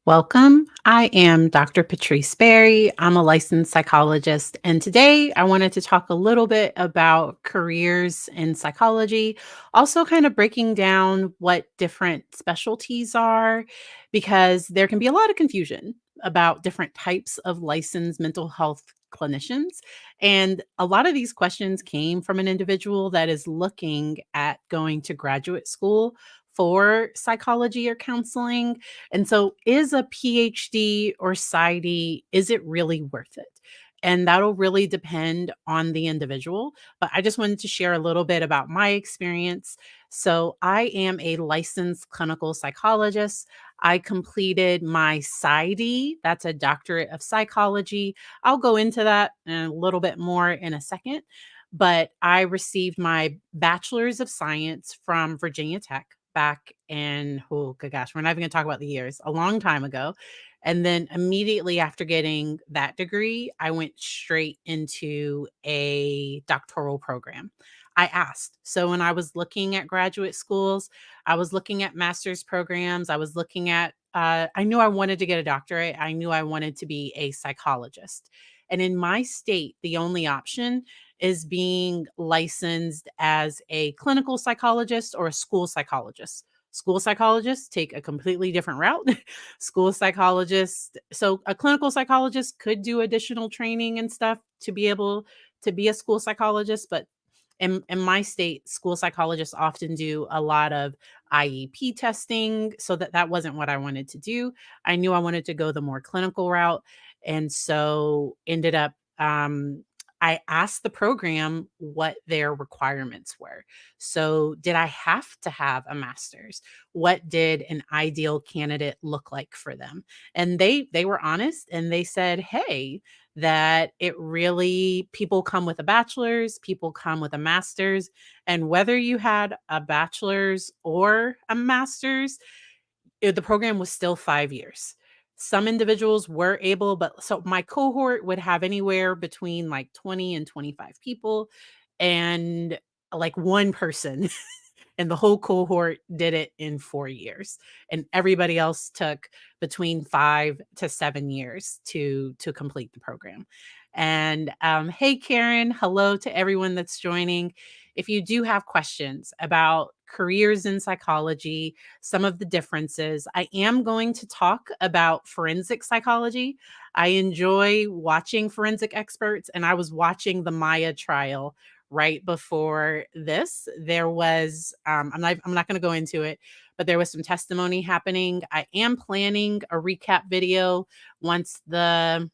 Welcome. I am Dr. Patrice Berry. I'm a licensed psychologist, and today I wanted to talk a little bit about careers in psychology, also kind of breaking down what different specialties are, because there can be a lot of confusion about different types of licensed mental health clinicians. And a lot of these questions came from an individual that is looking at going to graduate school for psychology or counseling, and so is a PhD or PsyD, is it really worth it? And that'll really depend on the individual. But I just wanted to share a little bit about my experience. So I am a licensed clinical psychologist. I completed my PsyD, that's a doctorate of psychology. I'll go into that a little bit more in a second. But I received my bachelor's of science from Virginia Tech back in, oh good gosh, we're not even gonna talk about the years, a long time ago. And then immediately after getting that degree, I went straight into a doctoral program. I asked. So when I was looking at graduate schools, I was looking at master's programs, I was looking at I knew I wanted to get a doctorate. I knew I wanted to be a psychologist. And in my state, the only option is being licensed as a clinical psychologist or a school psychologist. School psychologists take a completely different route. School psychologists, so a clinical psychologist could do additional training and stuff to be able to be a school psychologist, but in my state, school psychologists often do a lot of IEP testing, so that wasn't what I wanted to do. I knew I wanted to go the more clinical route, and so ended up I asked the program what their requirements were. So, did I have to have a master's? What did an ideal candidate look like for them? And they were honest and they said, "Hey, that it really people come with a bachelor's, people come with a master's, and whether you had a bachelor's or a master's, the program was still 5 years." Some individuals were able, but so my cohort would have anywhere between like 20 and 25 people, and like one person and the whole cohort did it in 4 years, and everybody else took between 5 to 7 years to complete the program. And, hey, Karen, hello to everyone that's joining. If you do have questions about careers in psychology, some of the differences, I am going to talk about forensic psychology. I enjoy watching forensic experts, and I was watching the Maya trial right before this. There was I'm not going to go into it, but there was some testimony happening. I am planning a recap video once the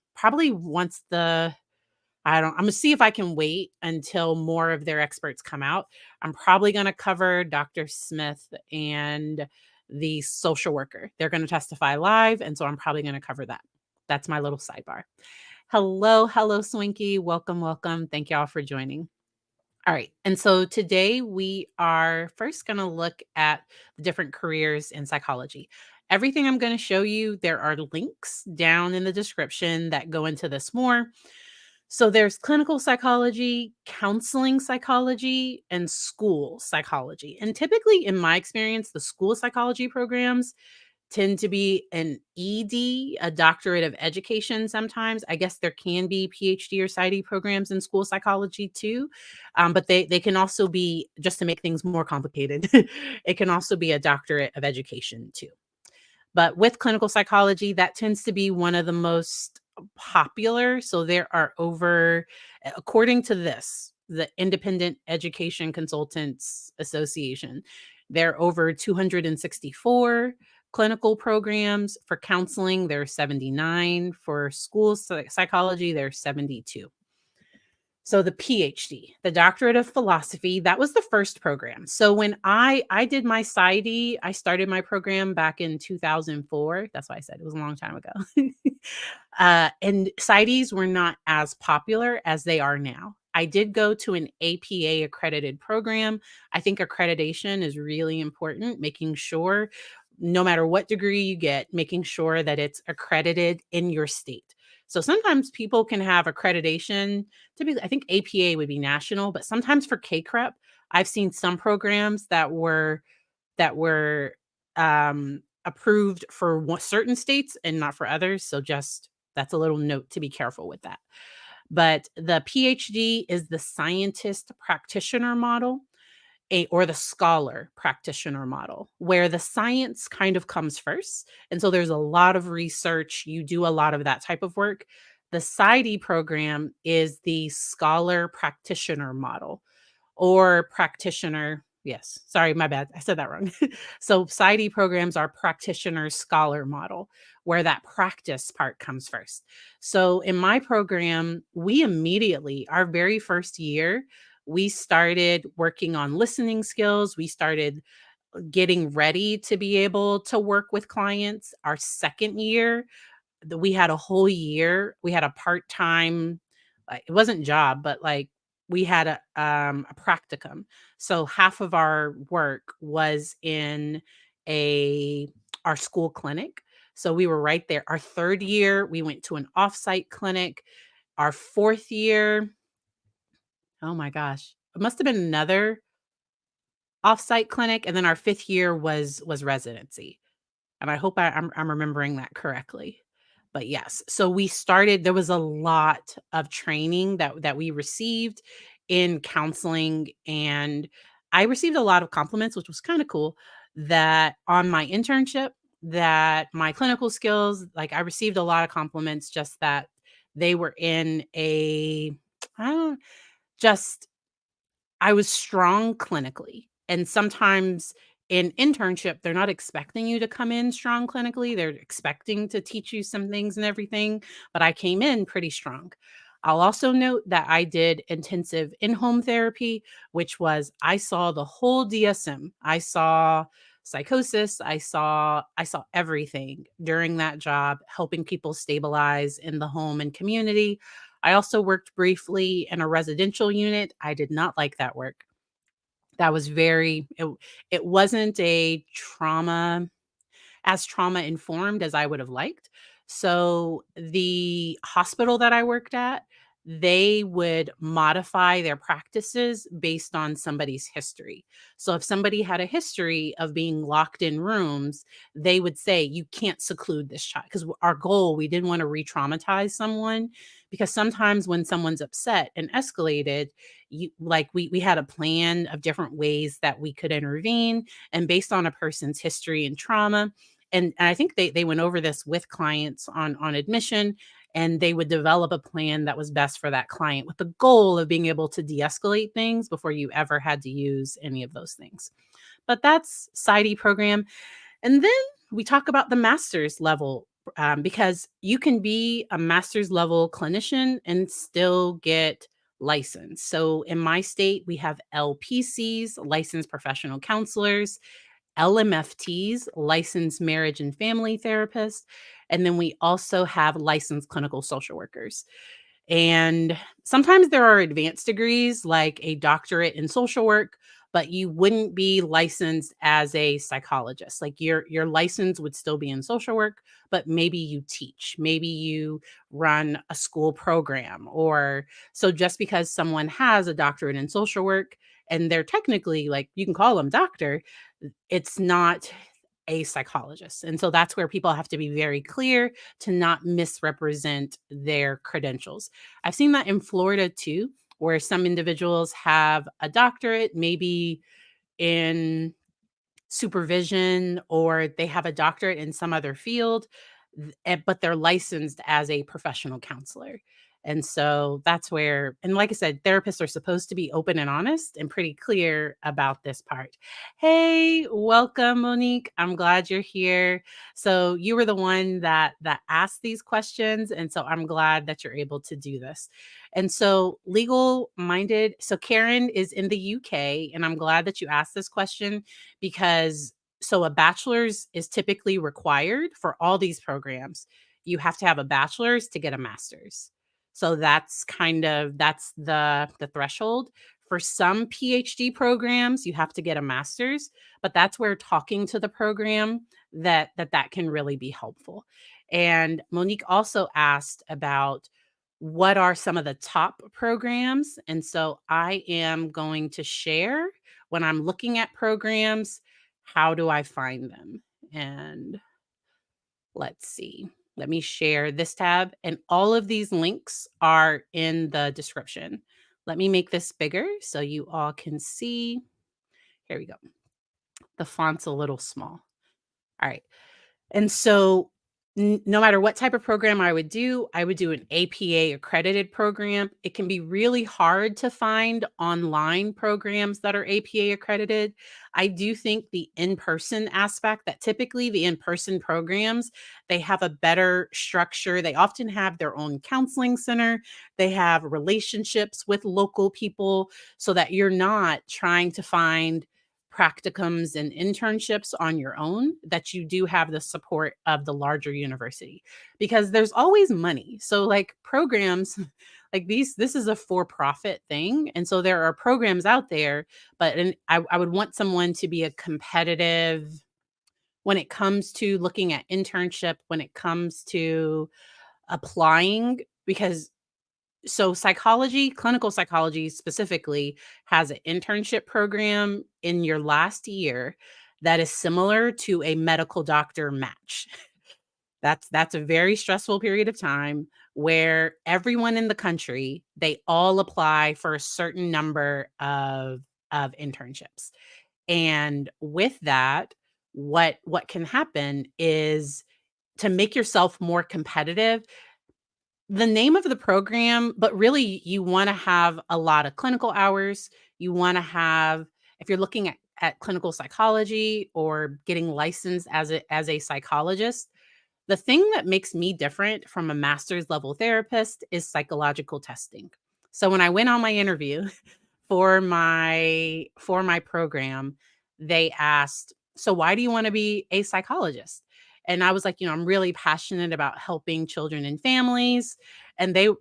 I'm gonna see if I can wait until more of their experts come out. I'm probably gonna cover Dr. Smith and the social worker. They're gonna testify live, and so I'm probably gonna cover that. That's my little sidebar. Hello, hello, Swinky. Welcome, welcome. Thank y'all for joining. All right. And so today we are first going to look at the different careers in psychology. Everything I'm going to show you, there are links down in the description that go into this more. So there's clinical psychology, counseling psychology, and school psychology. And typically, in my experience, the school psychology programs tend to be an ED, a doctorate of education sometimes. I guess there can be PhD or PsyD programs in school psychology too, but they can also be, just to make things more complicated, it can also be a doctorate of education too. But with clinical psychology, that tends to be one of the most popular. So there are over, according to this, the Independent Education Consultants Association, there are over 264 clinical programs. For counseling, there are 79. For school psychology, there are 72. So the PhD, the doctorate of philosophy, that was the first program. So when I did my PsyD, I started my program back in 2004. That's why I said it was a long time ago. And PsyDs were not as popular as they are now. I did go to an APA accredited program. I think accreditation is really important, making sure no matter what degree you get, making sure that it's accredited in your state. So sometimes people can have accreditation. Typically, I think APA would be national, but sometimes for KCREP, I've seen some programs that were um, approved for certain states and not for others. So just that's a little note to be careful with that. But the PhD is the scientist practitioner model, or the scholar practitioner model, where the science kind of comes first. And so there's a lot of research. You do a lot of that type of work. The PsyD program is the scholar practitioner model, or practitioner. Yes, sorry, my bad. I said that wrong. So PsyD programs are practitioner scholar model, where that practice part comes first. So in my program, we immediately, our very first year, we started working on listening skills. We started getting ready to be able to work with clients. Our second year, we had a whole year. We had a part-time, like, it wasn't job, but like we had a practicum. So half of our work was in a our school clinic. So we were right there. Our third year, we went to an offsite clinic. Our fourth year, oh my gosh, it must have been another offsite clinic, and then our fifth year was residency. And I hope I'm remembering that correctly. But yes, so we started, there was a lot of training that we received in counseling, and I received a lot of compliments, which was kind of cool, that on my internship, that my clinical skills, like I received a lot of compliments, just that they were in a I don't just I was strong clinically. And sometimes in internship, they're not expecting you to come in strong clinically. They're expecting to teach you some things and everything. But I came in pretty strong. I'll also note that I did intensive in-home therapy, which was I saw the whole DSM. I saw psychosis. I saw everything during that job, helping people stabilize in the home and community. I also worked briefly in a residential unit. I did not like that work. That was it wasn't a trauma as trauma informed as I would have liked. So the hospital that I worked at, they would modify their practices based on somebody's history. So if somebody had a history of being locked in rooms, they would say, you can't seclude this child. Because our goal, we didn't want to re traumatize someone. Because sometimes when someone's upset and escalated, we had a plan of different ways that we could intervene. And based on a person's history and trauma, and I think they went over this with clients on admission, and they would develop a plan that was best for that client with the goal of being able to de-escalate things before you ever had to use any of those things. But that's PsyD program. And then we talk about the master's level, because you can be a master's level clinician and still get licensed. So in my state, we have LPCs, licensed professional counselors, LMFTs, licensed marriage and family therapists, and then we also have licensed clinical social workers. And sometimes there are advanced degrees like a doctorate in social work, but you wouldn't be licensed as a psychologist. Like your license would still be in social work, but maybe you teach, maybe you run a school program, or so just because someone has a doctorate in social work and they're technically, like, you can call them doctor, it's not a psychologist. And so that's where people have to be very clear to not misrepresent their credentials. I've seen that in Florida too, where some individuals have a doctorate, maybe in supervision, or they have a doctorate in some other field, but they're licensed as a professional counselor. And so that's where, and like I said, therapists are supposed to be open and honest and pretty clear about this part. Hey, welcome, Monique. I'm glad you're here. So you were the one that asked these questions, and so I'm glad that you're able to do this. And so legal minded. So Karen is in the UK, and I'm glad that you asked this question, because so a bachelor's is typically required for all these programs. You have to have a bachelor's to get a master's. So that's the threshold. For some PhD programs, you have to get a master's, but that's where talking to the program that can really be helpful. And Monique also asked about what are some of the top programs. And so I am going to share, when I'm looking at programs, how do I find them? And let's see. Let me share this tab, and all of these links are in the description. Let me make this bigger so you all can see. Here we go. The font's a little small. All right. And so, no matter what type of program I would do an APA accredited program. It can be really hard to find online programs that are APA accredited. I do think the in-person aspect, that typically the in-person programs, they have a better structure. They often have their own counseling center. They have relationships with local people so that you're not trying to find practicums and internships on your own, that you do have the support of the larger university, because there's always money. So like programs like these, this is a for-profit thing. And so there are programs out there, but I would want someone to be a competitive when it comes to looking at internship, when it comes to applying, because so psychology, clinical psychology specifically, has an internship program in your last year that is similar to a medical doctor match. That's a very stressful period of time where everyone in the country, they all apply for a certain number of internships. And with that, what can happen is, to make yourself more competitive, the name of the program, but really you wanna have a lot of clinical hours. You wanna have, if you're looking at clinical psychology or getting licensed as a psychologist, the thing that makes me different from a master's level therapist is psychological testing. So when I went on my interview for my program, they asked, "So why do you wanna be a psychologist?" And I was like, "I'm really passionate about helping children and families." And the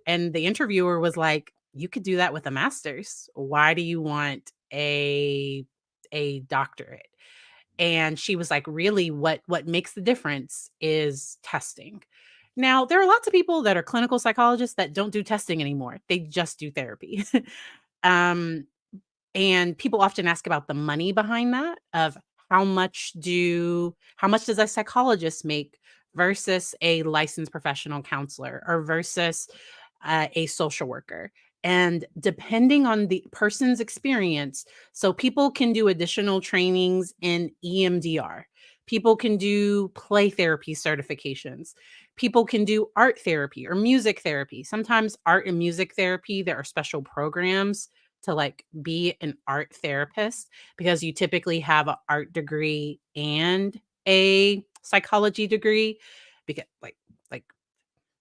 interviewer was like, "You could do that with a master's. Why do you want a doctorate?" And she was like, "Really, what makes the difference is testing." Now, there are lots of people that are clinical psychologists that don't do testing anymore. They just do therapy. um, and people often ask about the money behind that, of how much does a psychologist make versus a licensed professional counselor, or versus a social worker. And depending on the person's experience, so people can do additional trainings in EMDR. People can do play therapy certifications. People can do art therapy or music therapy. Sometimes art and music therapy, there are special programs to like be an art therapist, because you typically have an art degree and a psychology degree, because like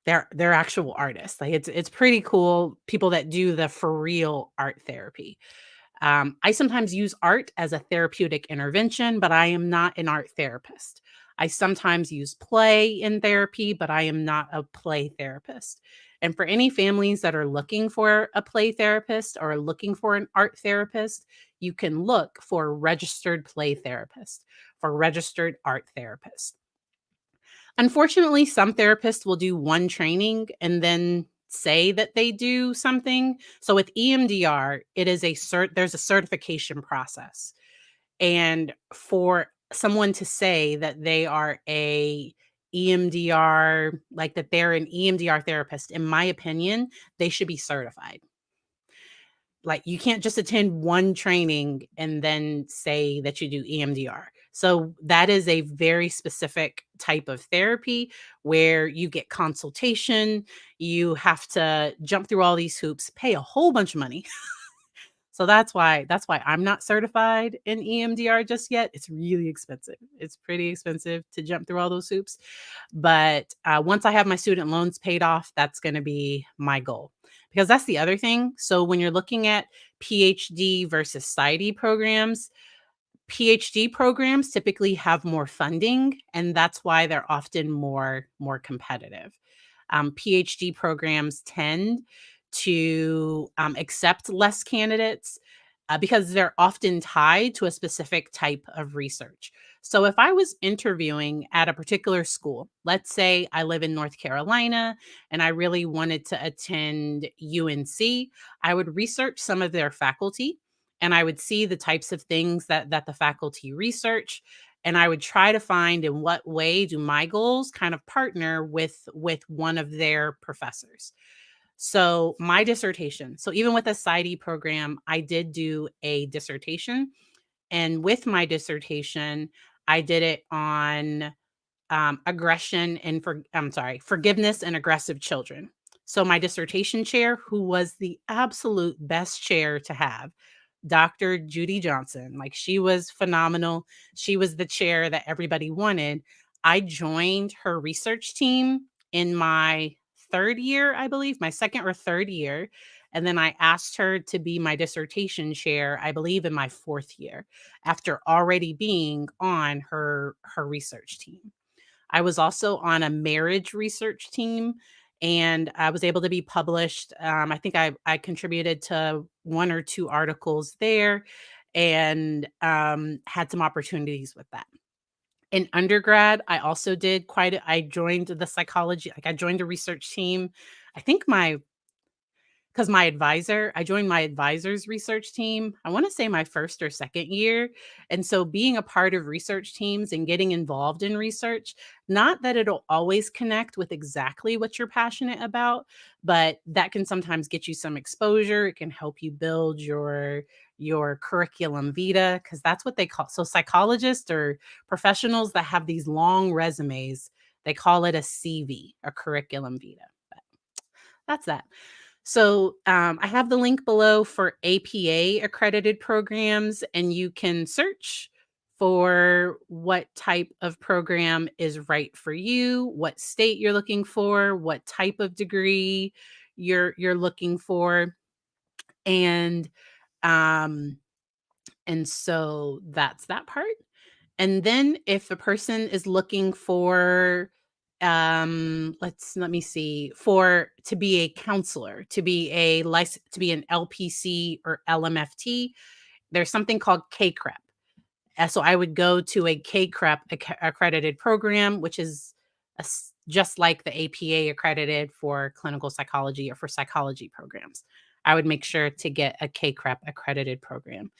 they're actual artists. Like it's pretty cool, people that do the for real art therapy. I sometimes use art as a therapeutic intervention, but I am not an art therapist. I sometimes use play in therapy, but I am not a play therapist. And for any families that are looking for a play therapist or looking for an art therapist, you can look for a registered play therapist, for registered art therapist. Unfortunately, some therapists will do one training and then say that they do something. So with EMDR, it is there's a certification process. And for someone to say that they are a EMDR, like that they're an EMDR therapist, in my opinion, they should be certified. Like, you can't just attend one training and then say that you do EMDR. So that is a very specific type of therapy where you get consultation, you have to jump through all these hoops, pay a whole bunch of money. So that's why I'm not certified in EMDR just yet. It's really expensive. It's pretty expensive to jump through all those hoops. But once I have my student loans paid off, that's going to be my goal. Because that's the other thing. So when you're looking at PhD versus PsyD programs, PhD programs typically have more funding, and that's why they're often more competitive. PhD programs tend to accept less candidates because they're often tied to a specific type of research. So if I was interviewing at a particular school, let's say I live in North Carolina and I really wanted to attend UNC, I would research some of their faculty and I would see the types of things that the faculty research. and I would try to find in what way do my goals kind of partner with one of their professors. So my dissertation. So even with a PsyD program, I did do a dissertation, and with my dissertation, I did it on aggression and forgiveness and aggressive children. So my dissertation chair, who was the absolute best chair to have, Dr. Judy Johnson, like she was phenomenal. She was the chair that everybody wanted. I joined her research team in my third year, I believe, my second or third year. And then I asked her to be my dissertation chair, I believe, in my fourth year, after already being on her research team. I was also on a marriage research team, and I was able to be published. I think I contributed to one or two articles there, and had some opportunities with that. In undergrad, I also did I joined the psychology, like I joined a research team. I think my 'Cause I joined my advisor's research team, I wanna say my 1st or 2nd year, and so being a part of research teams and getting involved in research, not that it'll always connect with exactly what you're passionate about, but that can sometimes get you some exposure, it can help you build your curriculum vitae, because that's what they call, so psychologists or professionals that have these long resumes, they call it a CV, a curriculum vitae, but that's that. So, I have the link below for APA accredited programs, and you can search for what type of program is right for you, what state you're looking for, what type of degree you're looking for, and um, and so that's that part. And then if the person is looking for, let me see, for to be a counselor, to be an LPC or LMFT, there's something called KCREP. So I would go to a KCREP accredited program, which is just like the APA accredited for clinical psychology or for psychology programs. I would make sure to get a KCREP accredited program,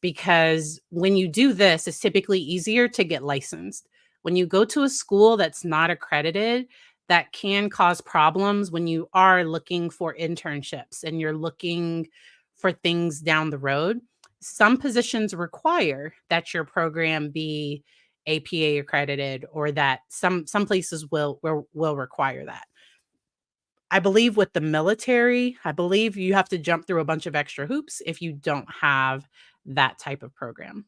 because when you do this, it's typically easier to get licensed. When you go to a school that's not accredited, that can cause problems when you are looking for internships and you're looking for things down the road. Some positions require that your program be APA accredited, or that some places will require that. I believe with the military, I believe you have to jump through a bunch of extra hoops if you don't have that type of program.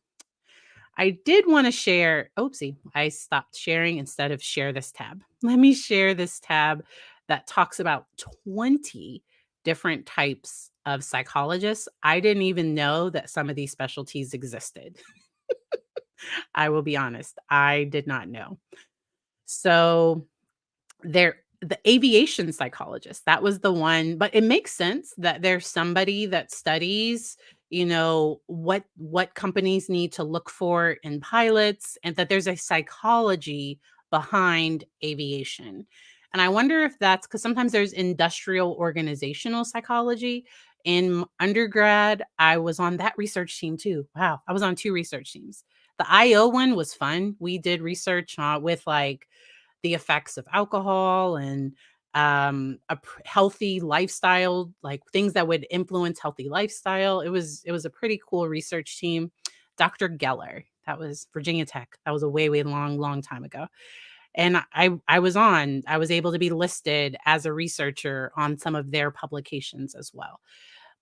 I did wanna share, oopsie, I stopped sharing instead of share this tab. Let me share this tab that talks about 20 different types of psychologists. I didn't even know that some of these specialties existed. I will be honest, I did not know. So there, the aviation psychologist, that was the one, but it makes sense that there's somebody that studies, what companies need to look for in pilots, and that there's a psychology behind aviation. And I wonder if that's because sometimes there's industrial organizational psychology. In undergrad, I was on that research team too. Wow, I was on 2 research teams. The IO one was fun. We did research, with, like, the effects of alcohol and healthy lifestyle, like things that would influence healthy lifestyle. It was a pretty cool research team. Dr. Geller, that was Virginia Tech. That was a way, way long time ago. And I was able to be listed as a researcher on some of their publications as well.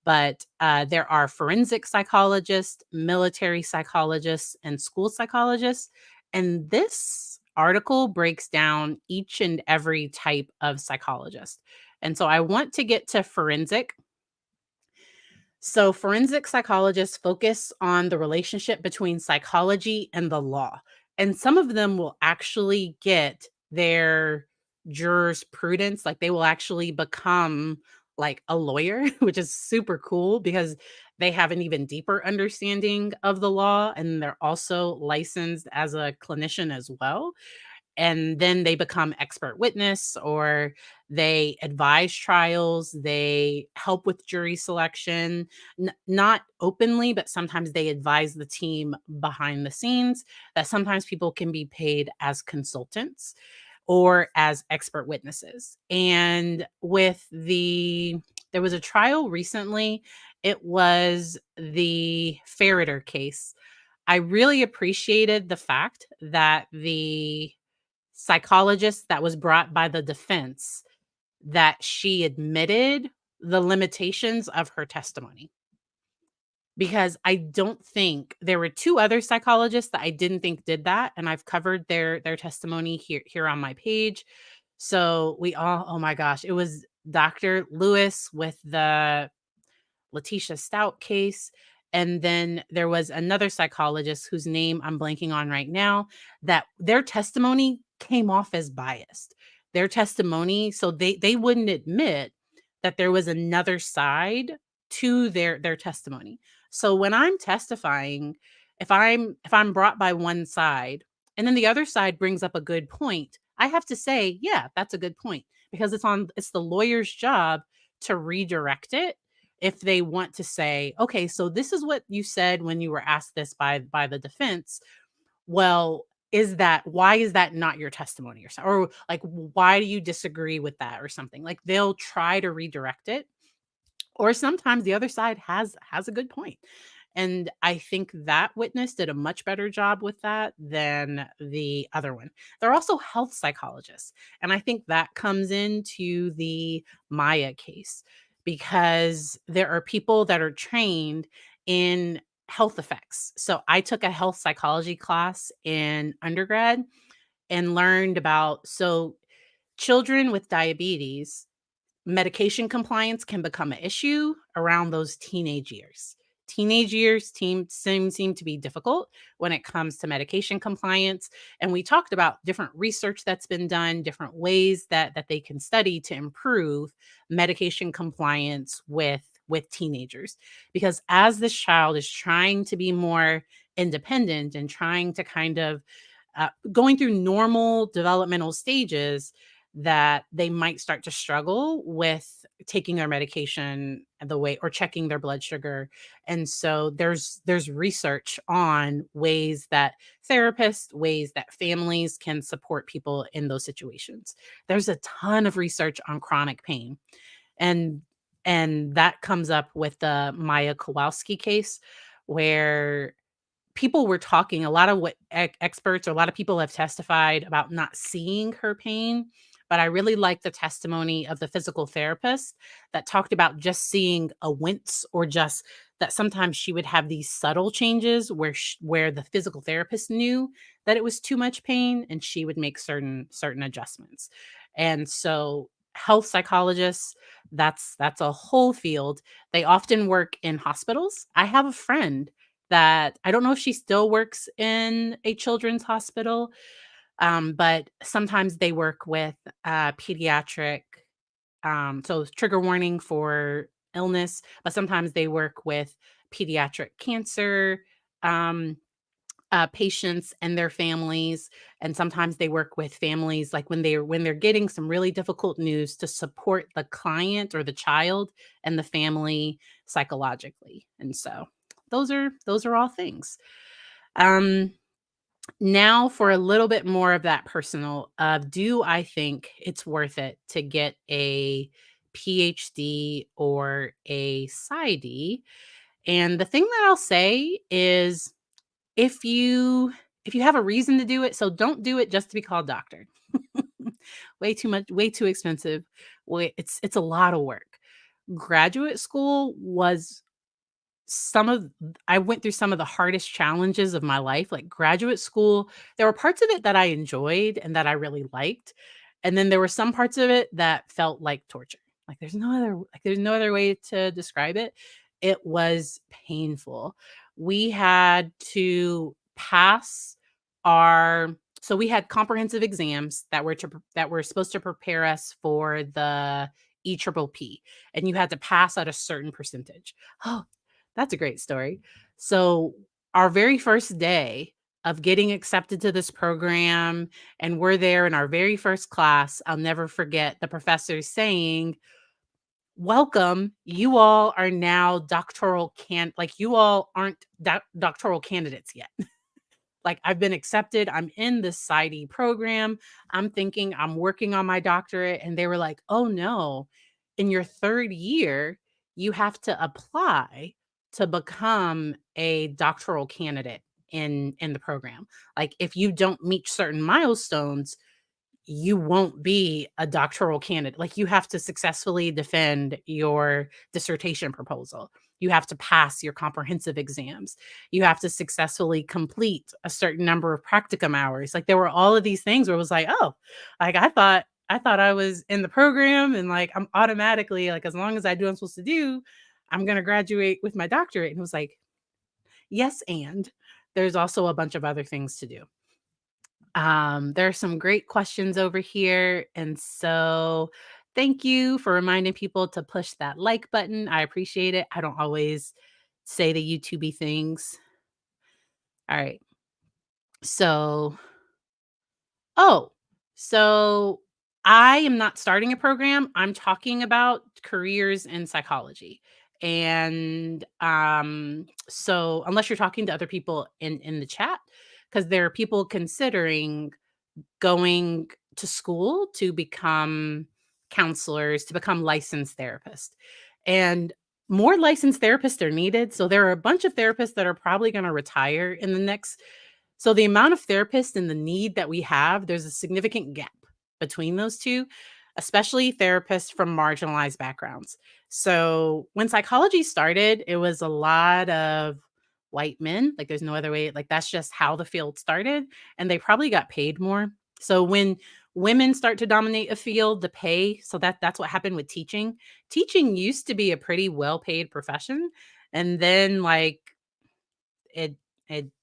But there are forensic psychologists, military psychologists, and school psychologists. And this article breaks down each and every type of psychologist. And so I want to get to forensic. So, forensic psychologists focus on the relationship between psychology and the law. And some of them will actually get their jurisprudence, like they will actually become like a lawyer, which is super cool because they have an even deeper understanding of the law. And they're also licensed as a clinician as well. and then they become expert witness, or they advise trials, they help with jury selection, not openly, but sometimes they advise the team behind the scenes, that sometimes people can be paid as consultants or as expert witnesses. And there was a trial recently. It was the Ferreter case. I really appreciated the fact that the psychologist that was brought by the defense, that she admitted the limitations of her testimony, because I don't think there were 2 other psychologists that I didn't think did that, and I've covered their testimony here on my page. So we all, oh my gosh, it was Dr. Lewis with the Letitia Stout case. And then there was another psychologist whose name I'm blanking on right now, that their testimony came off as biased. Their testimony, so they wouldn't admit that there was another side to their testimony. So when I'm testifying, if I'm brought by one side and then the other side brings up a good point, I have to say, yeah, that's a good point, because it's the lawyer's job to redirect it if they want to say, okay, so this is what you said when you were asked this by the defense. Well, why is that not your testimony, or like, why do you disagree with that, or something? Like, they'll try to redirect it, or sometimes the other side has a good point. And I think that witness did a much better job with that than the other one. They're also health psychologists, and I think that comes into the Maya case, because there are people that are trained in health effects. So I took a health psychology class in undergrad and learned about, so children with diabetes, medication compliance can become an issue around those teenage years. Teenage years seem to be difficult when it comes to medication compliance. And we talked about different research that's been done, different ways that they can study to improve medication compliance with teenagers. Because as this child is trying to be more independent and trying to kind of going through normal developmental stages, that they might start to struggle with taking their medication the way, or checking their blood sugar. And so there's research on ways that ways that families can support people in those situations. There's a ton of research on chronic pain, and that comes up with the Maya Kowalski case, where people were talking a lot of what experts, or a lot of people have testified about not seeing her pain. But I really like the testimony of the physical therapist that talked about just seeing a wince, or just that sometimes she would have these subtle changes where the physical therapist knew that it was too much pain, and she would make certain adjustments. And so health psychologists, that's a whole field. They often work in hospitals. I have a friend that, I don't know if she still works in a children's hospital, but sometimes they work with pediatric, so trigger warning for illness, but sometimes they work with pediatric cancer um, patients and their families. And sometimes they work with families, like when they're getting some really difficult news, to support the client or the child and the family psychologically. And so those are all things. Um, Now for a little bit more of that personal, do I think it's worth it to get a PhD or a PsyD? And the thing that I'll say is, if you if you have a reason to do it, so don't do it just to be called doctor. Way too much, way too expensive. It's a lot of work. Graduate school was some of I went through some of the hardest challenges of my life. Like, graduate school, there were parts of it that I enjoyed and that I really liked, and then there were some parts of it that felt like torture. There's no other way to describe it. It was painful. We had to pass our so we had comprehensive exams that were supposed to prepare us for the EPPP, and you had to pass at a certain percentage. Oh, that's a great story. So, our very first day of getting accepted to this program, and we're there in our very first class. I'll never forget the professor saying, "Welcome, you all are now like, you all aren't doctoral candidates yet." Like, I've been accepted, I'm in this PsyD program, I'm thinking I'm working on my doctorate, and they were like, "Oh, no. In your 3rd year, you have to apply to become a doctoral candidate in the program. Like, if you don't meet certain milestones, you won't be a doctoral candidate. Like, you have to successfully defend your dissertation proposal. You have to pass your comprehensive exams. You have to successfully complete a certain number of practicum hours." Like, there were all of these things where it was like, "Oh, like, I thought I was in the program, and, like, I'm automatically, like, as long as I do what I'm supposed to do, I'm gonna graduate with my doctorate." And it was like, "Yes, and there's also a bunch of other things to do." There are some great questions over here. And so thank you for reminding people to push that like button. I appreciate it. I don't always say the YouTubey things. All right. So, oh, so I am not starting a program. I'm talking about careers in psychology. And so unless you're talking to other people in the chat, because there are people considering going to school to become counselors, to become licensed therapists. And more licensed therapists are needed. So there are a bunch of therapists that are probably going to retire in the next. So the amount of therapists and the need that we have, there's a significant gap between those two, especially therapists from marginalized backgrounds. So when psychology started, it was a lot of white men. Like, there's no other way. Like, that's just how the field started. And they probably got paid more. So when women start to dominate a field, the pay, so that's what happened with teaching. Teaching used to be a pretty well-paid profession, and then, like, it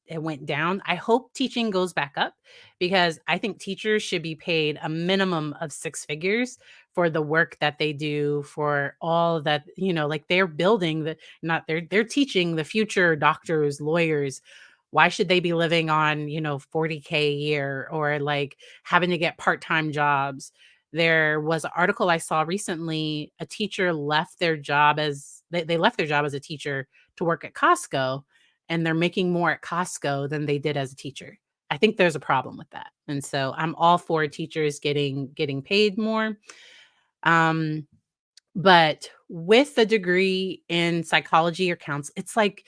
it went down. I hope teaching goes back up, because I think teachers should be paid a minimum of 6 figures for the work that they do, for all that, like, they're building the not they're teaching the future doctors, lawyers. Why should they be living on, 40K a year, or, like, having to get part-time jobs? There was an article I saw recently, a teacher left their job as they left their job as a teacher to work at Costco, and they're making more at Costco than they did as a teacher. I think there's a problem with that. And so I'm all for teachers getting paid more. Um, but with a degree in psychology or counseling, it's like,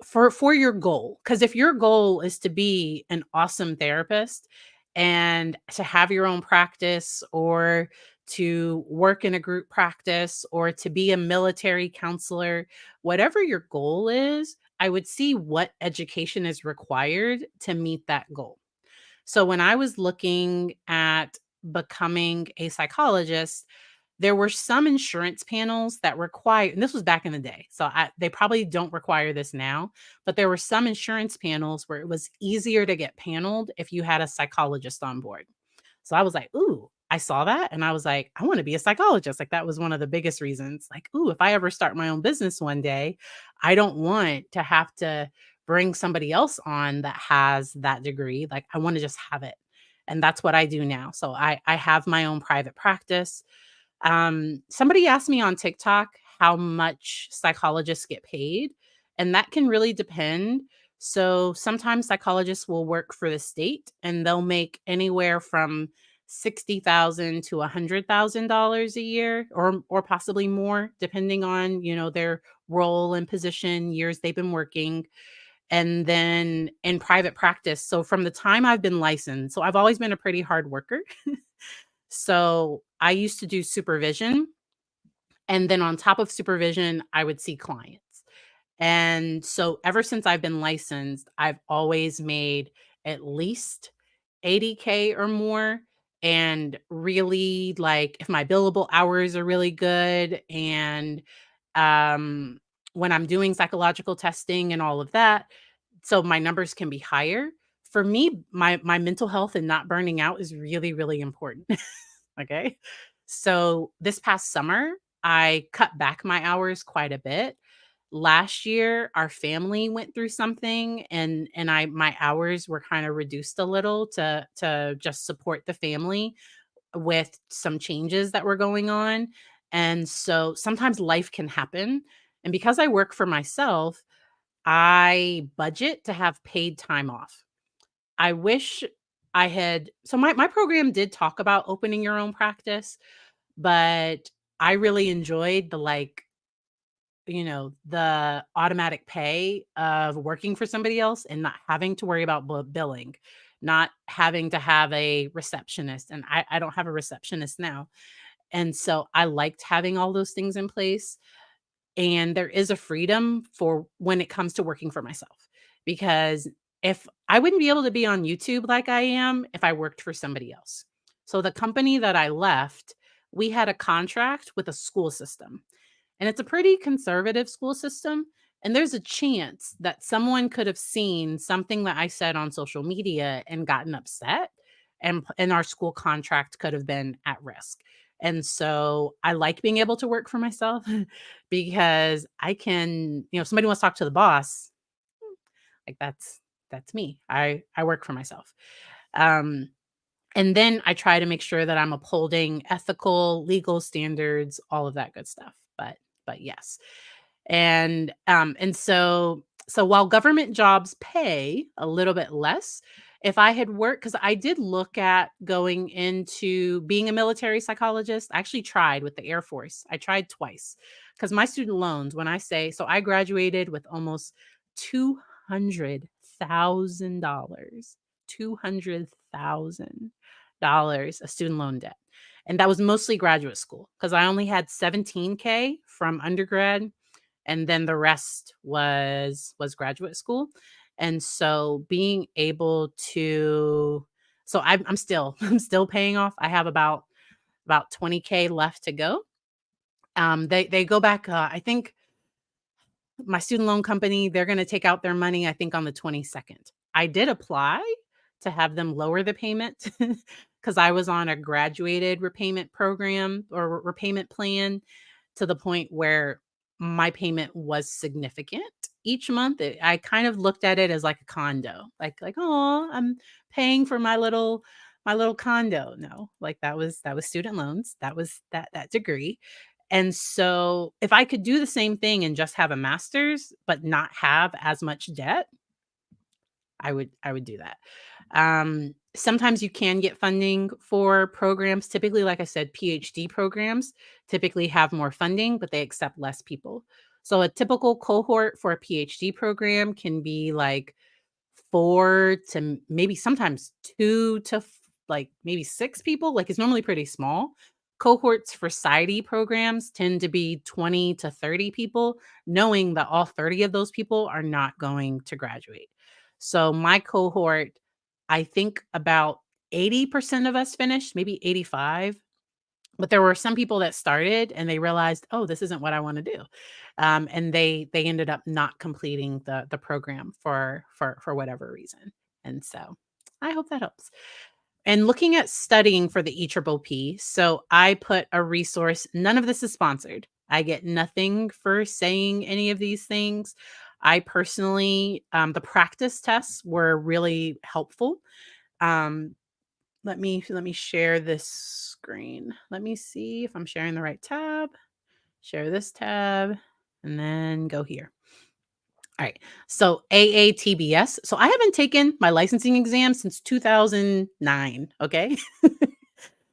for your goal, because if your goal is to be an awesome therapist and to have your own practice, or to work in a group practice, or to be a military counselor, whatever your goal is, I would see what education is required to meet that goal. So when I was looking at becoming a psychologist, there were some insurance panels that require, and this was back in the day, so they probably don't require this now, but there were some insurance panels where it was easier to get paneled if you had a psychologist on board. So I was like, "Ooh," I saw that and I was like, "I wanna be a psychologist." Like, that was one of the biggest reasons. Like, "Ooh, if I ever start my own business one day, I don't want to have to bring somebody else on that has that degree. Like, I wanna just have it." And that's what I do now. So I have my own private practice. Somebody asked me on TikTok how much psychologists get paid, and that can really depend. So sometimes psychologists will work for the state, and they'll make anywhere from 60,000 to $100,000 a year, or possibly more, depending on, their role and position, years they've been working. And then in private practice, so from the time I've been licensed, so I've always been a pretty hard worker. So I used to do supervision, and then on top of supervision, I would see clients. And so ever since I've been licensed, I've always made at least 80K or more. And really, like, if my billable hours are really good, and um when I'm doing psychological testing and all of that, so my numbers can be higher. For me, my mental health and not burning out is really, really important. Okay. So this past summer, I cut back my hours quite a bit. last year our family went through something, and I my hours were kind of reduced a little to just support the family with some changes that were going on. And so sometimes life can happen. And because I work for myself, I budget to have paid time off. I wish I had, so my program did talk about opening your own practice, but I really enjoyed the the automatic pay of working for somebody else and not having to worry about billing, not having to have a receptionist. And I don't have a receptionist now. And so I liked having all those things in place. And there is a freedom for when it comes to working for myself, because if I wouldn't be able to be on YouTube like I am if I worked for somebody else. So the company that I left, we had a contract with a school system, and it's a pretty conservative school system. And there's a chance that someone could have seen something that I said on social media and gotten upset, and our school contract could have been at risk. And so I like being able to work for myself because I can, if somebody wants to talk to the boss, like that's me. I work for myself. Um and then I try to make sure that I'm upholding ethical, legal standards, all of that good stuff. But yes. And so while government jobs pay a little bit less, if I had worked, because I did look at going into being a military psychologist. I actually tried with the Air Force. I tried twice because my student loans, when I say, so I graduated with almost $200,000, $200,000 of student loan debt. And that was mostly graduate school because I only had 17K from undergrad, and then the rest was graduate school. And so being able to, so I'm still I'm still paying off. I have about 20K left to go. They go back, I think my student loan company, they're going to take out their money, I think, on the 22nd. I did apply to have them lower the payment because I was on a graduated repayment program or repayment plan, to the point where my payment was significant each month. I kind of looked at it as like a condo, oh, I'm paying for my little condo. No, like that was student loans. That was that degree. And so if I could do the same thing and just have a master's but not have as much debt, I would do that. Sometimes you can get funding for programs. Typically, like I said, PhD programs typically have more funding, but they accept less people. So a typical cohort for a PhD program can be like 4 to maybe sometimes 2 to like maybe 6 people. Like, it's normally pretty small. Cohorts for PsyD programs tend to be 20 to 30 people, knowing that all 30 of those people are not going to graduate. So my cohort, I think about 80% of us finished, maybe 85. But there were some people that started and they realized, "Oh, this isn't what I wanna do." And they ended up not completing the program for whatever reason. And so, I hope that helps. And looking at studying for the EPPP, so I put a resource, none of this is sponsored. I get nothing for saying any of these things. I personally, the practice tests were really helpful. Um, let me share this screen. Let me see if I'm sharing the right tab. Share this tab and then go here. All right. So AATBS. So I haven't taken my licensing exam since 2009, okay?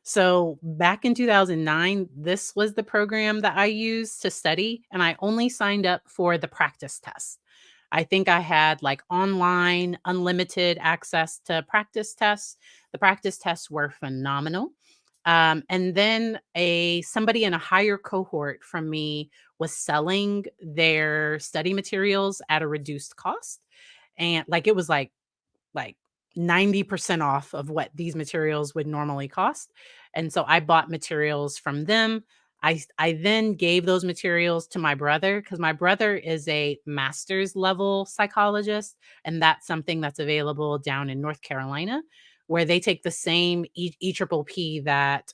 So back in 2009, this was the program that I used to study, and I only signed up for the practice test. I think I had like online unlimited access to practice tests. The practice tests were phenomenal. And then a somebody in a higher cohort from me was selling their study materials at a reduced cost. And like it was like 90% off of what these materials would normally cost. And so I bought materials from them. I then gave those materials to my brother because my brother is a master's level psychologist, and that's something that's available down in North Carolina, where they take the same EPPP that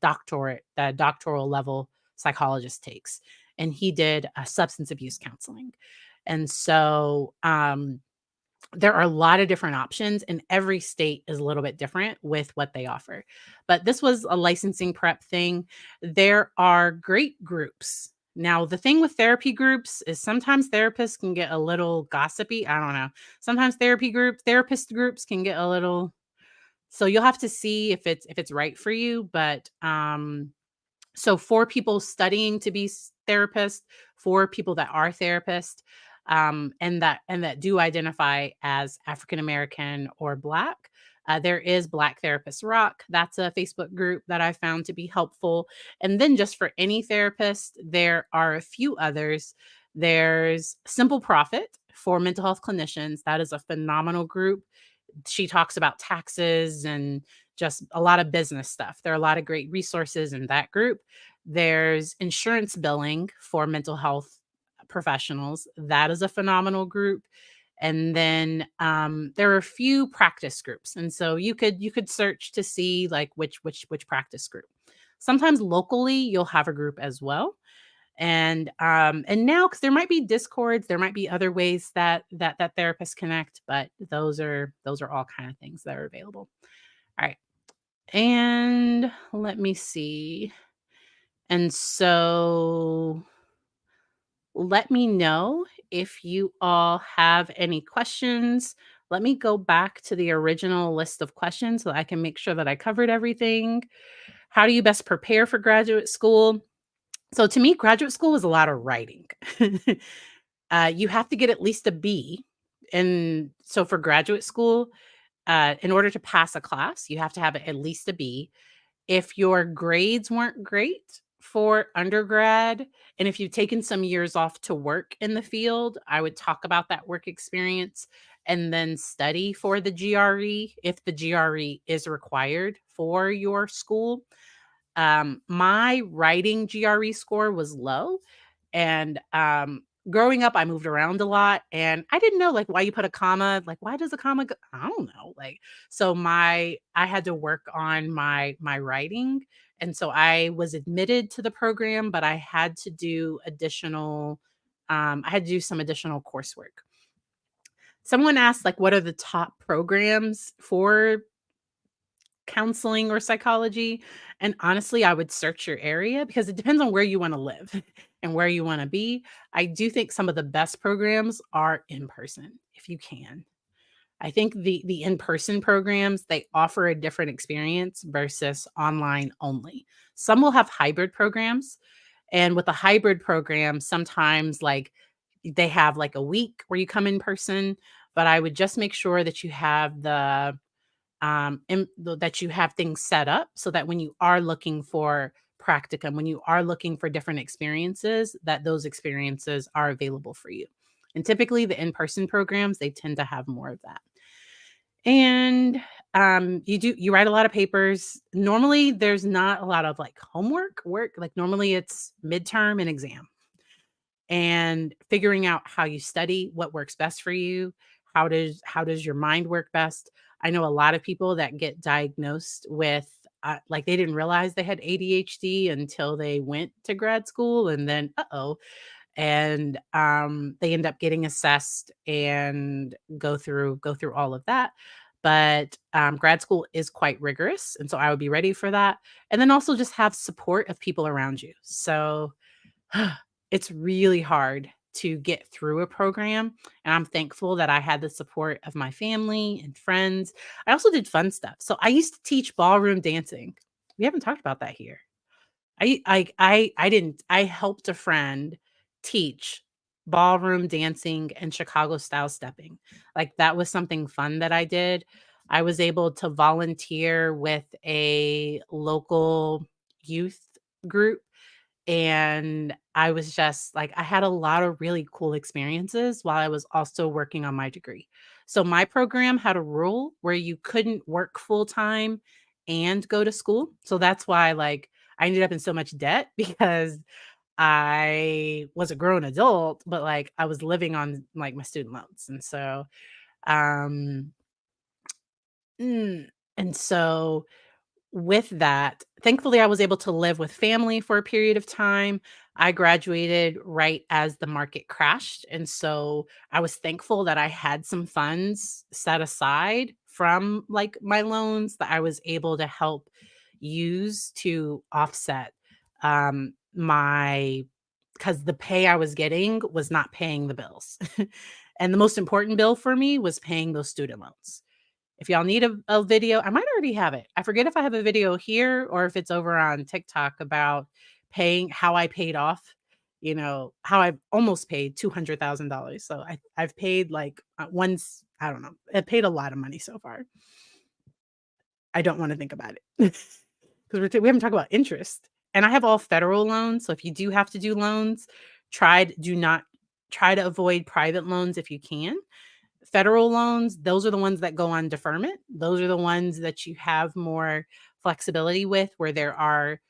doctorate, that doctoral level psychologist takes. and he did substance abuse counseling. And so there are a lot of different options, and every state is a little bit different with what they offer. But this was a licensing prep thing. There are great groups. Now, the thing with therapy groups is sometimes therapists can get a little gossipy. I don't know. Sometimes therapist groups can get a little, so you'll have to see if it's right for you, but so for people studying to be therapists, for people that are therapists, and that do identify as African American or Black, there is Black Therapists Rock. That's a Facebook group that I found to be helpful. And then just for any therapist, there are a few others. There's Simple Profit for mental health clinicians. That is a phenomenal group. She talks about taxes and just a lot of business stuff. There are a lot of great resources in that group. There's insurance billing for mental health professionals. That is a phenomenal group. And then there are a few practice groups, and so you could search to see like which practice group. Sometimes locally you'll have a group as well, and now because there might be discords, there might be other ways that therapists connect, but those are all kind of things that are available. All right. And let me see. And so let me know if you all have any questions. Let me go back to the original list of questions so I can make sure that I covered everything. How do you best prepare for graduate school? So to me, graduate school is a lot of writing. You have to get at least a B. And so for graduate school, in order to pass a class, you have to have at least a B. If your grades weren't great for undergrad, and if you've taken some years off to work in the field, I would talk about that work experience and then study for the GRE if the GRE is required for your school. My writing GRE score was low, and growing up, I moved around a lot, and I didn't know like why you put a comma. Like, why does a comma go? I don't know. Like, so I had to work on my writing, and so I was admitted to the program, but I had to do some additional coursework. Someone asked like, what are the top programs for counseling or psychology? And honestly, I would search your area because it depends on where you want to live and where you want to be. I do think some of the best programs are in person if you can. I think the in-person programs, they offer a different experience versus online only. Some will have hybrid programs, and with a hybrid program, sometimes like they have like a week where you come in person, but I would just make sure that you have that you have things set up so that when you are looking for practicum, when you are looking for different experiences, that those experiences are available for you. And typically the in-person programs, they tend to have more of that. And you write a lot of papers. Normally there's not a lot of like homework work. Like normally it's midterm and exam, and figuring out how you study, what works best for you, how does your mind work best. I know a lot of people that get diagnosed with like they didn't realize they had ADHD until they went to grad school, and then and they end up getting assessed and go through all of that. But grad school is quite rigorous, and so I would be ready for that. And then also just have support of people around you. So it's really hard to get through a program, and I'm thankful that I had the support of my family and friends. I also did fun stuff. So I used to teach ballroom dancing. We haven't talked about that here. I didn't I helped a friend teach ballroom dancing and Chicago style stepping. Like, that was something fun that I did. I was able to volunteer with a local youth group, and I was just like, I had a lot of really cool experiences while I was also working on my degree. So my program had a rule where you couldn't work full time and go to school. So that's why like I ended up in so much debt because I was a grown adult, but like I was living on like my student loans. And so um mm, and so with that, thankfully, I was able to live with family for a period of time. I graduated right as the market crashed, and so I was thankful that I had some funds set aside from, like, my loans that I was able to help use to offset, my because the pay I was getting was not paying the bills. And the most important bill for me was paying those student loans. If y'all need a video, I might already have it. I forget if I have a video here or if it's over on TikTok about paying how I paid off, how I almost paid $200,000. So I've paid like once, I don't know. I paid a lot of money so far. I don't want to think about it because we haven't talked about interest. And I have all federal loans. So if you do have to do loans, do not try to avoid private loans if you can. Federal loans, those are the ones that go on deferment. Those are the ones that you have more flexibility with, where there are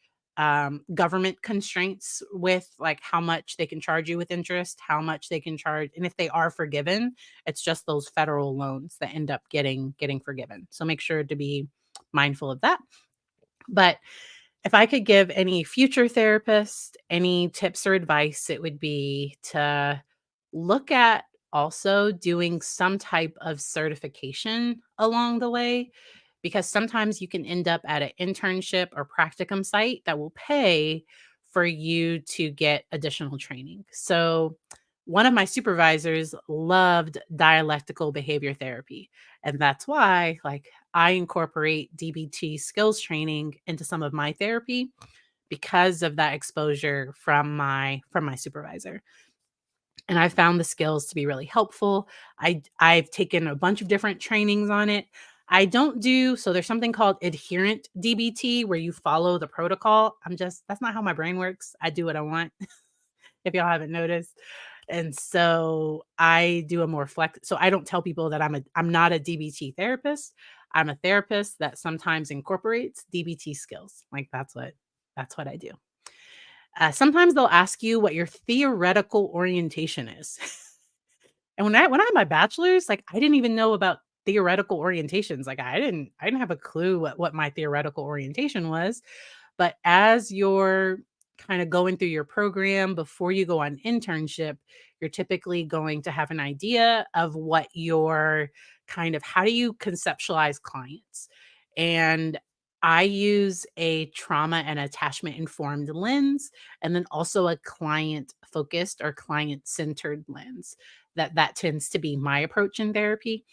government constraints with like how much they can charge you with interest, how much they can charge, and if they are forgiven, it's just those federal loans that end up getting forgiven. So make sure to be mindful of that. But if I could give any future therapist any tips or advice, it would be to look at also doing some type of certification along the way, because sometimes you can end up at an internship or practicum site that will pay for you to get additional training. So, one of my supervisors loved dialectical behavior therapy, and that's why like I incorporate DBT skills training into some of my therapy because of that exposure from my supervisor. And I found the skills to be really helpful. I've taken a bunch of different trainings on it. I don't do so there's something called adherent DBT where you follow the protocol. That's not how my brain works. I do what I want, if y'all haven't noticed. And so I do a more flex so I don't tell people that I'm not a DBT therapist. I'm a therapist that sometimes incorporates DBT skills. Like that's what I do. Sometimes they'll ask you what your theoretical orientation is. And when I had my bachelor's, like, I didn't even know about theoretical orientations. Like, I didn't have a clue what my theoretical orientation was. But as you're kinda going through your program before you go on internship, you're typically going to have an idea of what your kind of how do you conceptualize clients? And I use a trauma and attachment informed lens, and then also a client focused or client centered lens. That tends to be my approach in therapy.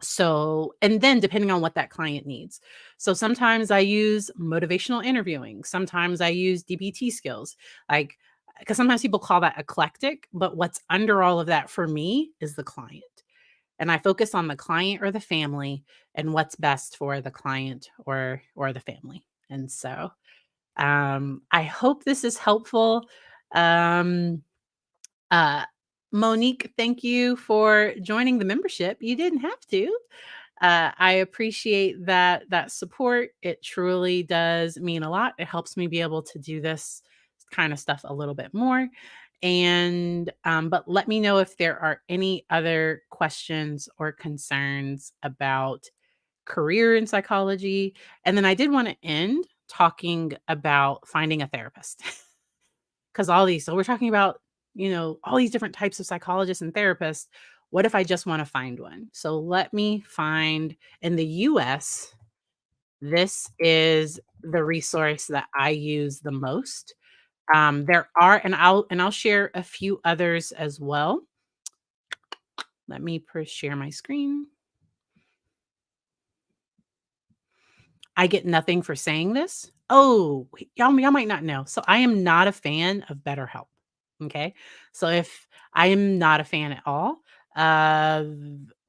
So, and then depending on what that client needs. So sometimes I use motivational interviewing. Sometimes I use DBT skills. Like, because sometimes people call that eclectic, but what's under all of that for me is the client. And I focus on the client or the family and what's best for the client or the family. And so I hope this is helpful. Um uh Monique, thank you for joining the membership. You didn't have to. I appreciate that support. It truly does mean a lot. It helps me be able to do this kind of stuff a little bit more. And but let me know if there are any other questions or concerns about career in psychology. And then I did want to end talking about finding a therapist. Because so we're talking about, all these different types of psychologists and therapists. What if I just want to find one? So let me find in the US, this is the resource that I use the most. There are, and I'll share a few others as well. Let me share my screen. I get nothing for saying this. Oh, y'all might not know. So I am not a fan of BetterHelp. Okay. So if I am not a fan at all of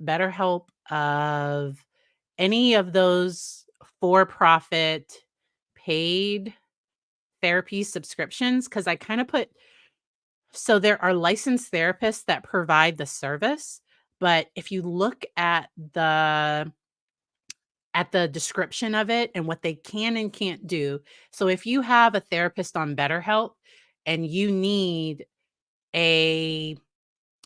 BetterHelp, of any of those for profit paid therapy subscriptions, because I kind of so there are licensed therapists that provide the service. But if you look at the description of it and what they can and can't do. So if you have a therapist on BetterHelp and you need a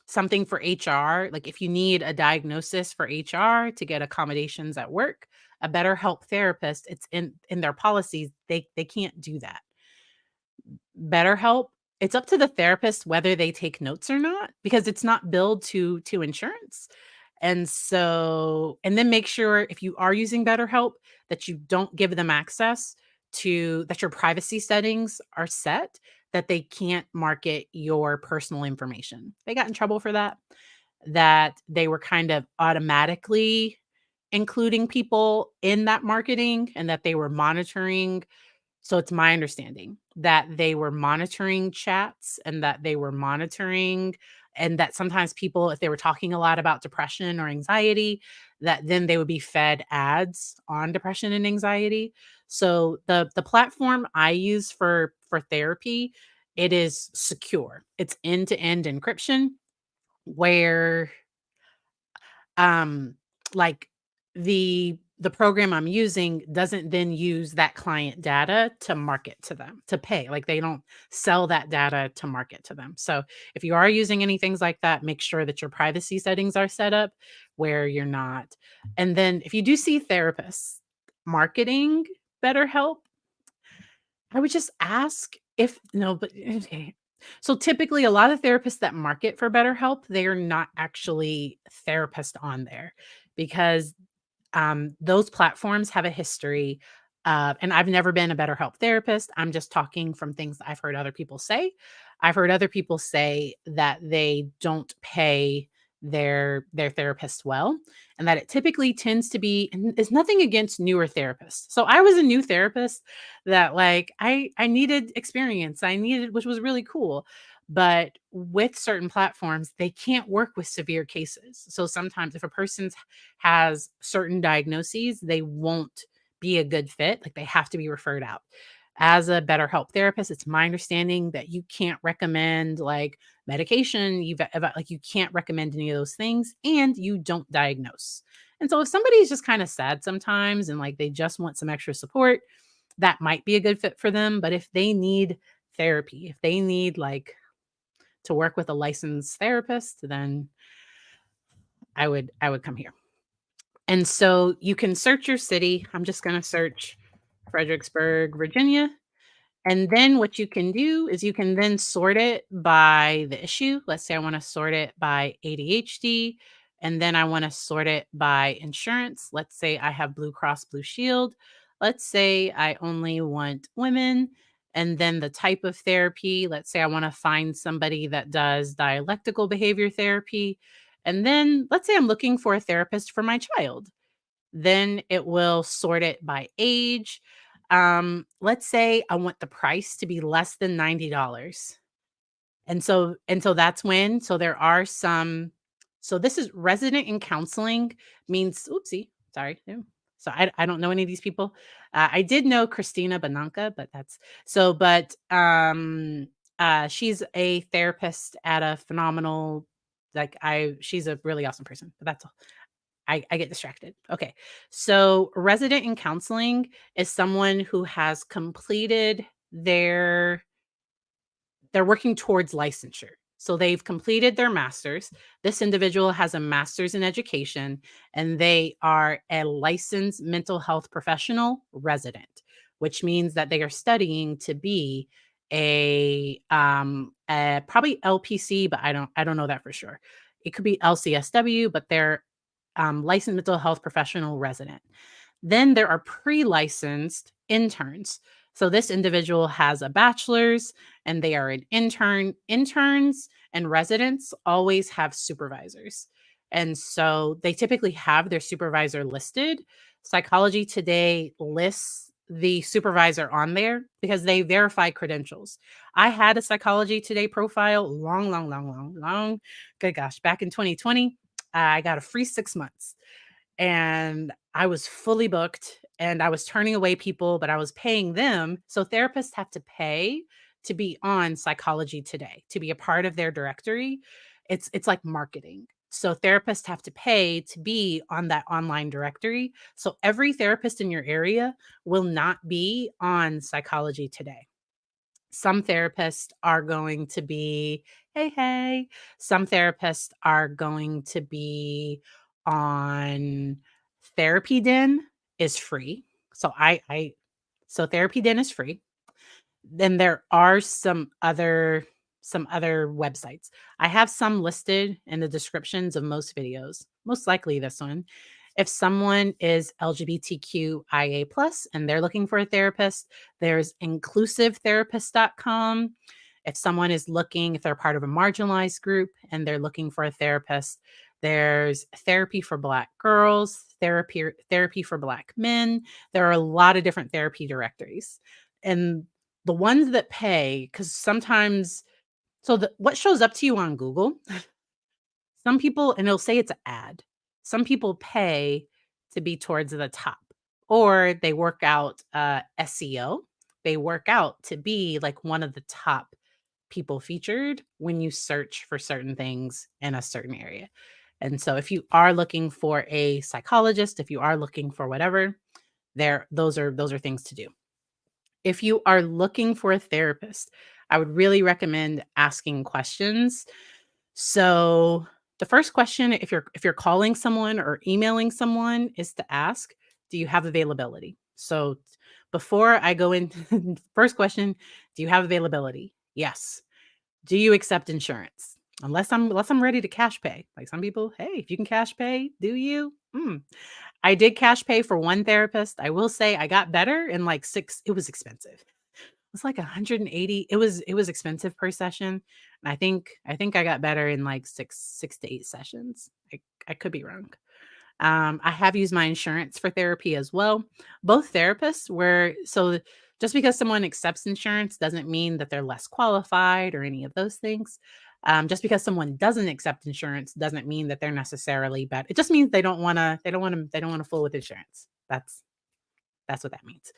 something for HR, like if you need a diagnosis for HR to get accommodations at work, a BetterHelp therapist, it's in their policies, they can't do that. BetterHelp, it's up to the therapist whether they take notes or not because it's not billed to insurance. And then make sure if you are using BetterHelp that you don't give them access to that your privacy settings are set, that they can't market your personal information. They got in trouble for that, that they were kind of automatically including people in that marketing and that they were monitoring. So it's my understanding that they were monitoring chats and that they were monitoring, and that sometimes people, if they were talking a lot about depression or anxiety, that then they would be fed ads on depression and anxiety. So the platform I use for therapy, it is secure. It's end-to-end encryption where um like the program I'm using doesn't then use that client data to market to them, to pay. Like they don't sell that data to market to them. So if you are using any things like that, make sure that your privacy settings are set up where you're not. And then if you do see therapists marketing BetterHelp, I would just ask if no, but okay. So typically a lot of therapists that market for BetterHelp, they are not actually therapists on there because those platforms have a history and I've never been a BetterHelp therapist. I'm just talking from things I've heard other people say. I've heard other people say that they don't pay their therapists well, and that it typically tends to be, and it's nothing against newer therapists. So I was a new therapist that like I needed experience. I needed, which was really cool. But with certain platforms, they can't work with severe cases. So sometimes if a person has certain diagnoses, they won't be a good fit. Like they have to be referred out. As a BetterHelp therapist, it's my understanding that you can't recommend like medication, like you can't recommend any of those things, and you don't diagnose. And so if somebody's just kind of sad sometimes and like they just want some extra support, that might be a good fit for them. But if they need therapy, if they need like to work with a licensed therapist, then I would come here. And so you can search your city. I'm just going to search Fredericksburg, Virginia. And then what you can do is you can then sort it by the issue. Let's say I want to sort it by ADHD, and then I want to sort it by insurance. Let's say I have Blue Cross Blue Shield. Let's say I only want women. And then the type of therapy, let's say I want to find somebody that does dialectical behavior therapy. And then let's say I'm looking for a therapist for my child, then it will sort it by age. Let's say I want the price to be less than $90. And so that's when so there are some so this is resident in counseling means oopsie, sorry. No. So I don't know any of these people. I did know Christina Bananca, but that's so she's a therapist at a phenomenal she's a really awesome person. But that's all. I get distracted. Okay. So resident in counseling is someone who has completed they're working towards licensure. So they've completed their master's. This individual has a master's in education and they are a licensed mental health professional resident, which means that they are studying to be a probably LPC, but I don't know that for sure. It could be LCSW, but they're licensed mental health professional resident. Then there are pre-licensed interns. So this individual has a bachelor's and they are an intern. Interns and residents always have supervisors. And so they typically have their supervisor listed. Psychology Today lists the supervisor on there because they verify credentials. I had a Psychology Today profile long, good gosh, back in 2020. I got a free 6 months and I was fully booked and I was turning away people, but I was paying them. So therapists have to pay to be on Psychology Today, to be a part of their directory. It's like marketing. So therapists have to pay to be on that online directory. So every therapist in your area will not be on Psychology Today. Some therapists are going to be, hey. Some therapists are going to be on Therapy Den. is free. So Therapy Den is free. Then there are some other websites. I have some listed in the descriptions of most videos, most likely this one. If someone is LGBTQIA+ and they're looking for a therapist, there's inclusivetherapist.com. If they're part of a marginalized group and they're looking for a therapist, there's Therapy for Black Girls, Therapy for Black Men. There are a lot of different therapy directories. And the ones that pay, because sometimes what shows up to you on Google, some people and it'll say it's an ad. Some people pay to be towards the top, or they work out, SEO. They work out to be, like, one of the top people featured when you search for certain things in a certain area. And so if you are looking for a psychologist, if you are looking for whatever, those are things to do. If you are looking for a therapist, I would really recommend asking questions. So, the first question, if you're calling someone or emailing someone, is to ask, "Do you have availability?" So, before I go in, first question, "Do you have availability?" Yes. "Do you accept insurance?" Unless I'm ready to cash pay. Like some people, "Hey, if you can cash pay, do you?" I did cash pay for one therapist. I will say I got better in like 6. It was expensive. It was like 180. It was expensive per session, and I think I got better in like 6 to 8 sessions. I could be wrong. I have used my insurance for therapy as well. Both therapists were so just because someone accepts insurance doesn't mean that they're less qualified or any of those things. Just because someone doesn't accept insurance doesn't mean that they're necessarily bad. It just means they don't want to fool with insurance. That's what that means.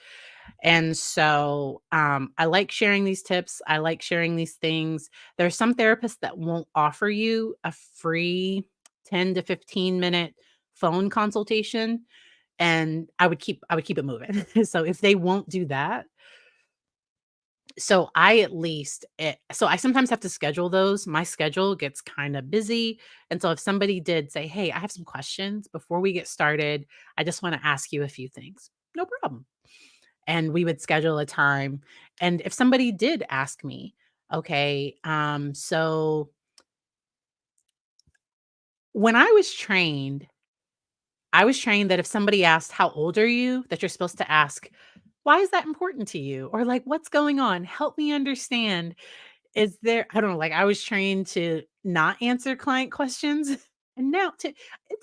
And so, I like sharing these tips. I like sharing these things. There are some therapists that won't offer you a free 10 to 15-minute phone consultation, and I would keep it moving. So if they won't do that, so I sometimes have to schedule those. My schedule gets kind of busy. And so if somebody did say, "Hey, I have some questions before we get started. I just want to ask you a few things." No problem, and we would schedule a time. And if somebody did ask me, okay, so when I was trained that if somebody asked, "How old are you?" that you're supposed to ask, "Why is that important to you?" Or like, "What's going on? Help me understand. Is there," I don't know, like I was trained to not answer client questions. And now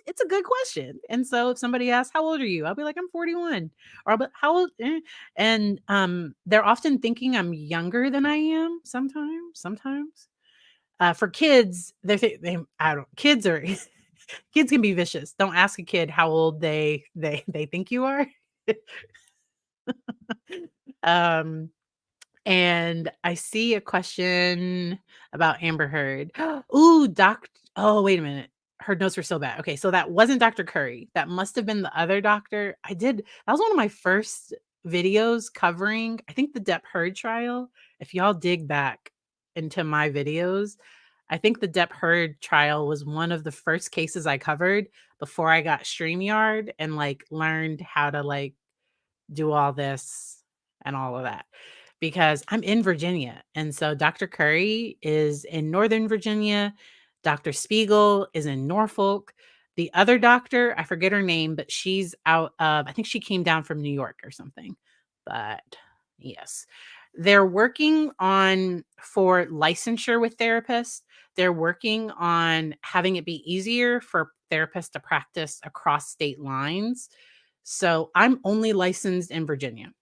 it's a good question. And so if somebody asks, "How old are you?" I'll be like, "I'm 41." Or but how old? And they're often thinking I'm younger than I am sometimes. For kids, they I don't kids are kids can be vicious. Don't ask a kid how old they think you are. Um And I see a question about Amber Heard. Ooh, oh, wait a minute. Her notes were so bad. Okay, so that wasn't Dr. Curry. That must have been the other doctor. That was one of my first videos covering, I think, the Depp Heard trial. If y'all dig back into my videos, I think the Depp Heard trial was one of the first cases I covered before I got StreamYard and like learned how to like do all this and all of that because I'm in Virginia. And so Dr. Curry is in Northern Virginia. Dr. Spiegel is in Norfolk. The other doctor, I forget her name, but she's out of, I think she came down from New York or something. But yes, they're working on for licensure with therapists. They're working on having it be easier for therapists to practice across state lines. So I'm only licensed in Virginia.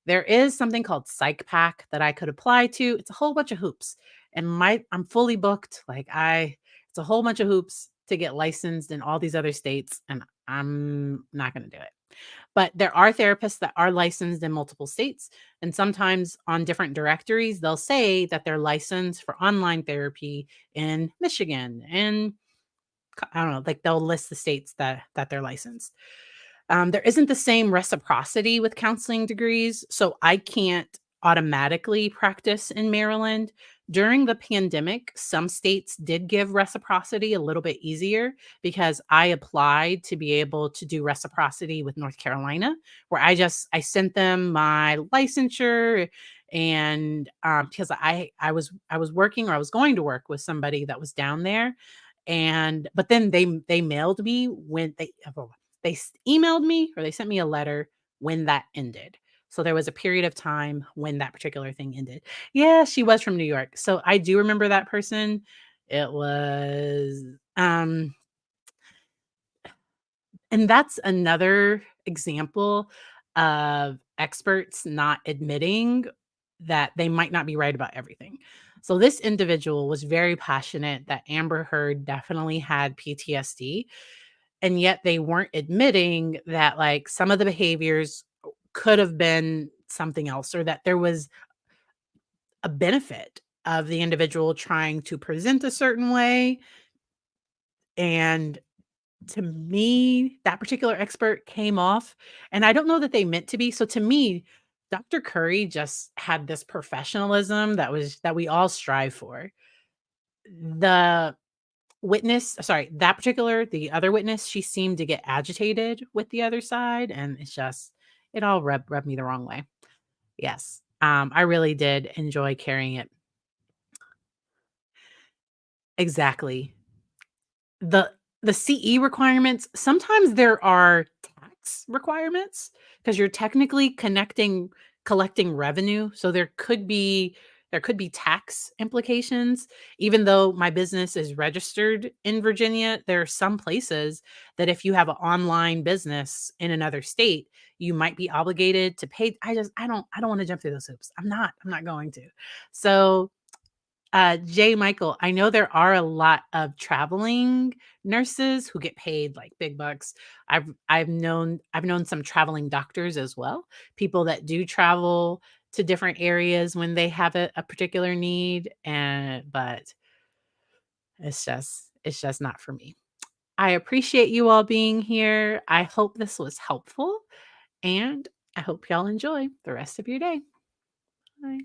There is something called Psych that I could apply to. It's a whole bunch of hoops. And I'm fully booked. It's a whole bunch of hoops to get licensed in all these other states. And I'm not going to do it. But there are therapists that are licensed in multiple states. And sometimes on different directories, they'll say that they're licensed for online therapy in Michigan. And I don't know, like they'll list the states that they're licensed. There isn't the same reciprocity with counseling degrees, so I can't automatically practice in Maryland During the pandemic, some states did give reciprocity a little bit easier because I applied to be able to do reciprocity with North Carolina, where I sent them my licensure and because I was working or I was going to work with somebody that was down there, and but then they mailed me when emailed me or they sent me a letter when that ended. So there was a period of time when that particular thing ended. Yeah, she was from New York. So I do remember that person. It was, and that's another example of experts not admitting that they might not be right about everything. So this individual was very passionate that Amber Heard definitely had PTSD, and yet they weren't admitting that like some of the behaviors could have been something else or that there was a benefit of the individual trying to present a certain way. And to me, that particular expert came off, and I don't know that they meant to be. So to me, Dr. Curry just had this professionalism that we all strive for. The the other witness, she seemed to get agitated with the other side, and it all rubbed me the wrong way. Yes. I really did enjoy carrying it. Exactly. The the CE requirements, sometimes there are tax requirements because 'cause you're technically collecting revenue, so there could be tax implications. Even though my business is registered in Virginia, there are some places that if you have an online business in another state, you might be obligated to pay. I don't wanna jump through those hoops. I'm not going to. So Jay Michael, I know there are a lot of traveling nurses who get paid like big bucks. I've known some traveling doctors as well, people that do travel to different areas when they have a particular need, and but it's just not for me. I appreciate you all being here. I hope this was helpful, and I hope y'all enjoy the rest of your day. Bye.